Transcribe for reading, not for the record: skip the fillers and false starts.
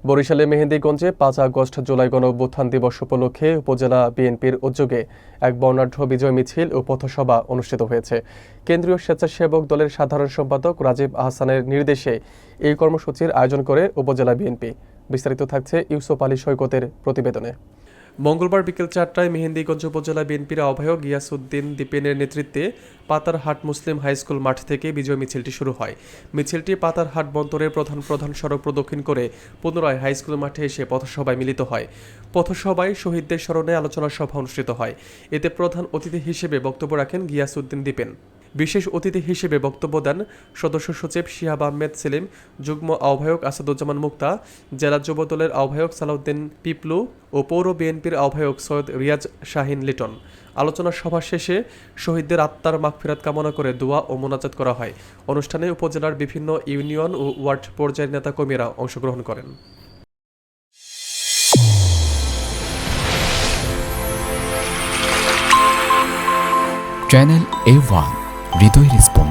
বরিশালে মেহেন্দিগঞ্জে ৫ আগস্ট জুলাই গণঅভ্যুত্থান দিবস উপলক্ষে উপজেলা বিএনপির উদ্যোগে এক বর্ণাঢ্য বিজয় মিছিল ও পথসভা অনুষ্ঠিত হয়েছে। কেন্দ্রীয় স্বেচ্ছাসেবক দলের সাধারণ সম্পাদক রাজীব আহসানের নির্দেশে এই কর্মসূচির আয়োজন করে উপজেলা বিএনপি। বিস্তারিত থাকছে ইউসুফ আলী সৈকতের প্রতিবেদনে। মঙ্গলবার বিকেল ৪টায় মেহেন্দিগঞ্জ উপজেলা বিএনপির আহ্বায়ক গিয়াসউদ্দিন দীপেনের নেতৃত্বে পাতারহাট মুসলিম হাইস্কুল মাঠ থেকে বিজয় মিছিলটি শুরু হয়। মিছিলটি পাতারহাট বন্দরের প্রধান সড়ক প্রদক্ষিণ করে পুনরায় হাইস্কুল মাঠে এসে পথসভায় মিলিত হয়। পথসভায় শহীদদের স্মরণে আলোচনা সভা অনুষ্ঠিত হয়। এতে প্রধান অতিথি হিসেবে বক্তব্য রাখেন গিয়াসউদ্দিন দীপেন। বিশেষ অতিথি হিসেবে বক্তব্য দেন সদস্য সচিব শিহাব আহমেদ সেলিম, যুগ্ম আহ্বায়ক আসাদুজ্জামান মুক্তা, জেলা যুবদলের আহ্বায়ক সালাউদ্দিন পিপলু ও পৌর বিএনপির আহ্বায়ক সৈয়দ রিয়াজ শাহিন লিটন। আলোচনা সভা শেষে শহীদদের আত্মার মাগফিরাত কামনা করে দোয়া ও মোনাজাত করা হয়। অনুষ্ঠানে উপজেলার বিভিন্ন ইউনিয়ন ও ওয়ার্ড পর্যায়ের নেতাকর্মীরা অংশগ্রহণ করেন। চ্যানেল A1 হৃদয় রেসপন্স।